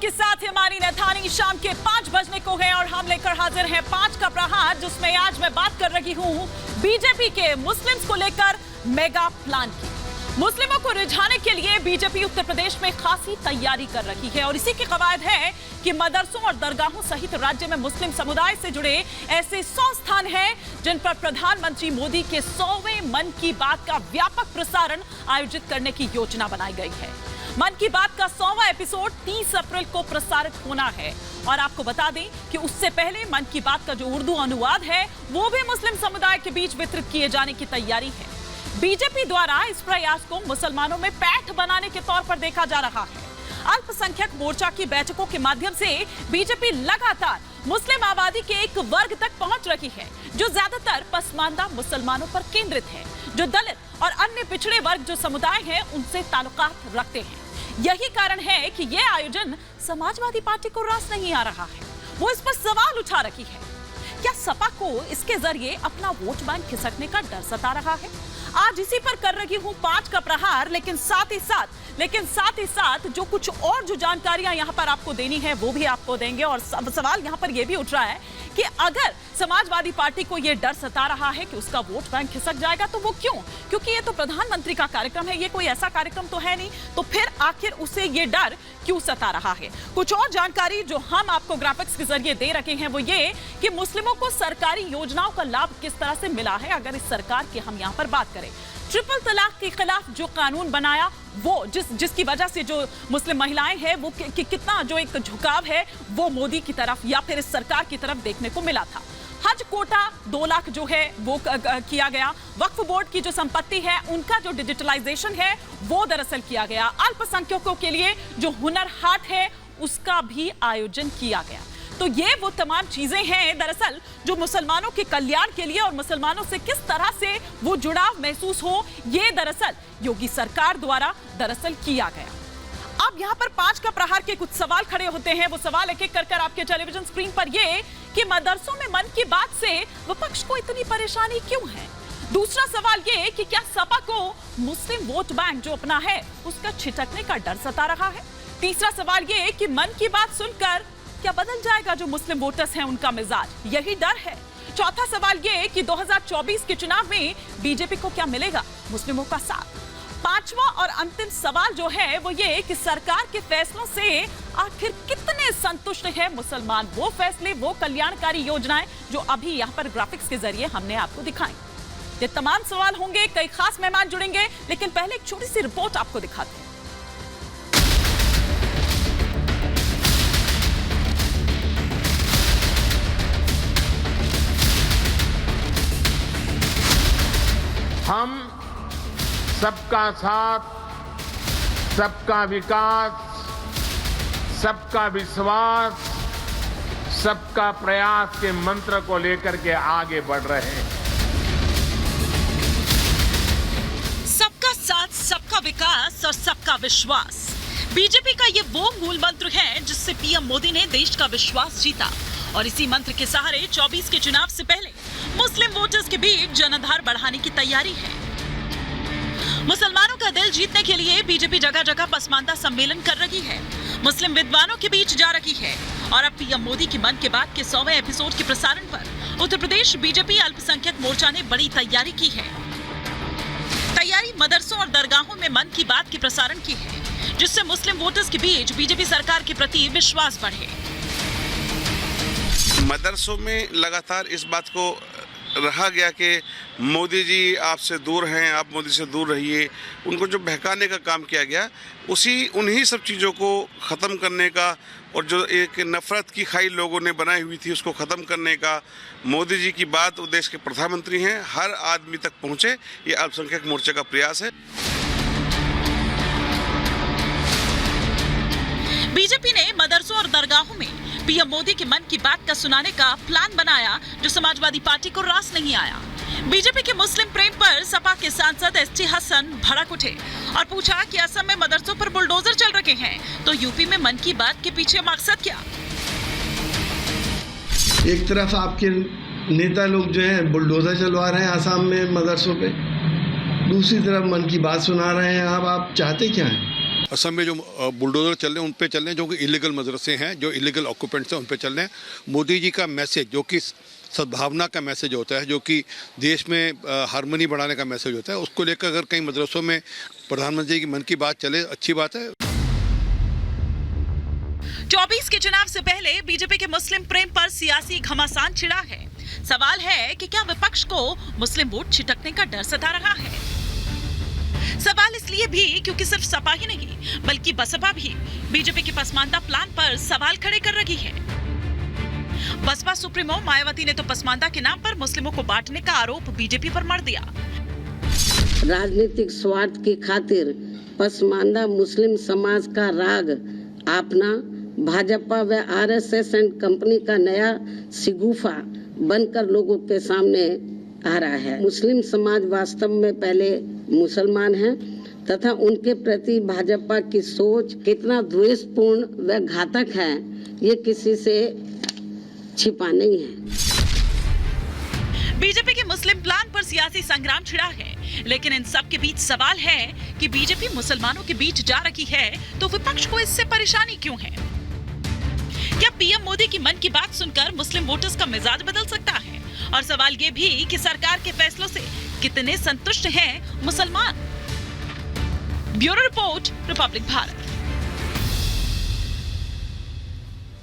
के साथ हमारी नैथानी शाम के 5 बजने को है और हम लेकर हाजिर हैं 5 का प्रहार, जिसमें आज मैं बात कर रही हूं बीजेपी के मुस्लिम्स को लेकर मेगा प्लान की। मुस्लिमों को रिझाने के लिए बीजेपी उत्तर प्रदेश में खासी तैयारी कर रही है और इसी की कवायद है कि मदरसों और दरगाहों सहित राज्य में मुस्लिम समुदाय से जुड़े ऐसे 100 स्थान हैं जिन पर प्रधानमंत्री मोदी के 100वें मन की बात का व्यापक प्रसारण आयोजित करने की योजना बनाई गई है। मन की बात का 100वां एपिसोड 30 अप्रैल को प्रसारित होना है और आपको बता दें कि उससे पहले मन की बात का जो उर्दू अनुवाद है वो भी मुस्लिम समुदाय के बीच वितरित किए जाने की तैयारी है। बीजेपी द्वारा इस प्रयास को मुसलमानों में पैठ बनाने के तौर पर देखा जा रहा है। अल्पसंख्यक मोर्चा की बैठकों के माध्यम से बीजेपी लगातार मुस्लिम आबादी के एक वर्ग तक पहुंच रही है जो ज्यादातर पसमानदा मुसलमानों पर केंद्रित है, जो दलित और अन्य पिछड़े वर्ग जो समुदाय हैं उनसे ताल्लुकात रखते हैं। यही कारण है कि यह आयोजन समाजवादी पार्टी को रास नहीं आ रहा है। वो इस पर सवाल उठा रही है, क्या सपा को इसके जरिए अपना वोट बैंक खिसकने का डर सता रहा है? आज इसी पर कर रही हूं 5 का प्रहार, लेकिन साथ ही साथ जो कुछ और जो जानकारियां यहां पर आपको देनी है वो भी आपको देंगे। और सवाल यहां पर यह भी उठ रहा है कि अगर समाजवादी पार्टी को यह डर सता रहा है कि उसका वोट बैंक खिसक जाएगा तो वो क्यों? क्योंकि ये तो प्रधानमंत्री का कार्यक्रम है, ये कोई ऐसा कार्यक्रम तो है नहीं, तो फिर आखिर उसे ये डर क्यों सता रहा है? कुछ और जानकारी जो हम आपको ग्राफिक्स के जरिए दे रखे हैं वो ये कि मुस्लिमों को सरकारी योजनाओं का लाभ किस तरह से मिला है। अगर इस सरकार की हम यहाँ पर बात करें, ट्रिपल तलाक के खिलाफ जो कानून बनाया वो जिसकी वजह से जो मुस्लिम महिलाएं हैं वो कितना जो एक झुकाव है वो मोदी की तरफ या फिर इस सरकार की तरफ देखने को मिला था। हज कोटा 2 लाख जो है वो किया गया। वक्फ बोर्ड की जो संपत्ति है उनका जो डिजिटलाइजेशन है वो दरअसल किया गया। अल्पसंख्यकों के लिए जो हुनर हाट है उसका भी आयोजन किया गया। तो ये वो तमाम चीजें हैं दरअसल जो मुसलमानों के कल्याण के लिए और मुसलमानों से किस तरह से वो जुड़ाव महसूस हो, ये दरअसल योगी सरकार द्वारा दरअसल किया गया। अब यहाँ पर 5 का प्रहार के कुछ सवाल खड़े होते हैं। वो सवाल एक एक कर आपके टेलीविजन स्क्रीन पर ये कि मदरसों में मन की बात से विपक्ष को इतनी परेशानी क्यों है? दूसरा सवाल ये कि क्या सपा को मुस्लिम वोट बैंक जो अपना है उसका छिटकने का डर सता रहा है? तीसरा सवाल ये कि मन की बात सुनकर क्या बदल जाएगा जो मुस्लिम वोटर्स हैं उनका मिजाज? यही डर है। चौथा सवाल ये कि 2024 के चुनाव में बीजेपी को क्या मिलेगा? मुस्लिमों का साथ। पांचवा और अंतिम सवाल जो है वो ये कि सरकार के फैसलों से आखिर कितने संतुष्ट हैं मुसलमान? वो फैसले, वो कल्याणकारी योजनाएं जो अभी यहाँ पर ग्राफिक्स के जरिए हमने आपको दिखाई। ये तमाम सवाल होंगे, कई खास मेहमान जुड़ेंगे, लेकिन पहले एक छोटी सी रिपोर्ट आपको दिखाते हैं। हम सबका साथ, सबका विकास, सबका विश्वास, सबका प्रयास के मंत्र को लेकर के आगे बढ़ रहे हैं। सबका साथ, सबका विकास और सबका विश्वास, बीजेपी का ये वो मूल मंत्र है जिससे पीएम मोदी ने देश का विश्वास जीता और इसी मंत्र के सहारे 24 के चुनाव से पहले मुस्लिम वोटर्स के बीच जनाधार बढ़ाने की तैयारी है। मुसलमानों का दिल जीतने के लिए बीजेपी जगह जगह पसमानदा सम्मेलन कर रही है, मुस्लिम विद्वानों के बीच जा रही है और अब पीएम मोदी की मन की बात के 100वें एपिसोड के प्रसारण पर उत्तर प्रदेश बीजेपी अल्पसंख्यक मोर्चा ने बड़ी तैयारी की है। तैयारी मदरसों और दरगाहों में मन की बात के प्रसारण की है जिससे मुस्लिम वोटर्स के बीच बीजेपी सरकार के प्रति विश्वास बढ़े। मदरसों में लगातार इस बात को रहा गया कि मोदी जी आपसे दूर हैं, आप मोदी से दूर रहिए, उनको जो बहकाने का काम किया गया उन्हीं सब चीज़ों को ख़त्म करने का और जो एक नफ़रत की खाई लोगों ने बनाई हुई थी उसको ख़त्म करने का मोदी जी की बात, वो देश के प्रधानमंत्री हैं, हर आदमी तक पहुँचे, ये अल्पसंख्यक मोर्चे का प्रयास है। बीजेपी ने मदरसों और दरगाहों में पीएम मोदी के मन की बात का सुनाने का प्लान बनाया जो समाजवादी पार्टी को रास नहीं आया। बीजेपी के मुस्लिम प्रेम पर सपा के सांसद एसटी हसन भड़क उठे और पूछा कि असम में मदरसों पर बुलडोजर चल रहे हैं तो यूपी में मन की बात के पीछे मकसद क्या? एक तरफ आपके नेता लोग जो हैं बुलडोजर चलवा रहे हैं असम में मदरसों पे, दूसरी तरफ मन की बात सुना रहे हैं। अब आप चाहते क्या हैं? असम में जो बुलडोजर चल रहे हैं उन पे चल रहे हैं, जो कि इलीगल मदरसे हैं, जो इलीगल ऑक्यूपेंट्स हैं उन पे चल रहे हैं। मोदी जी का मैसेज जो कि सद्भावना का मैसेज होता है, जो कि देश में हार्मनी बढ़ाने का मैसेज होता है, उसको लेकर अगर कई मदरसों में प्रधानमंत्री की मन की बात चले, अच्छी बात है। 24 के चुनाव से पहले बीजेपी के मुस्लिम प्रेम पर सियासी घमासान छिड़ा है। सवाल है कि क्या विपक्ष को मुस्लिम वोट छिटकने का डर सता रहा है? सवाल इसलिए भी क्योंकि सिर्फ सपा ही नहीं बल्कि बसपा भी बीजेपी के पसमानदा प्लान पर सवाल खड़े कर रही है। बसपा सुप्रीमो मायावती ने तो पसमानदा के नाम पर मुस्लिमों को बांटने का आरोप बीजेपी पर मढ़ दिया। राजनीतिक स्वार्थ की खातिर पसमानदा मुस्लिम समाज का राग अपना भाजपा व आरएसएस एंड कंपनी का नया सिगुफा बनकर लोगों के सामने आ रहा है। मुस्लिम समाज वास्तव में पहले मुसलमान हैं तथा उनके प्रति भाजपा की सोच कितना द्वेषपूर्ण व घातक है, ये किसी से छिपा नहीं है। बीजेपी के मुस्लिम प्लान पर सियासी संग्राम छिड़ा है, लेकिन इन सब के बीच सवाल है कि बीजेपी मुसलमानों के बीच जा रही है तो विपक्ष को इससे परेशानी क्यों है? क्या पीएम मोदी की मन की बात सुनकर मुस्लिम वोटर्स का मिजाज बदल सकता है? और सवाल ये भी कि सरकार के फैसलों से कितने संतुष्ट हैं मुसलमान? Bureau report, Republic Bharat.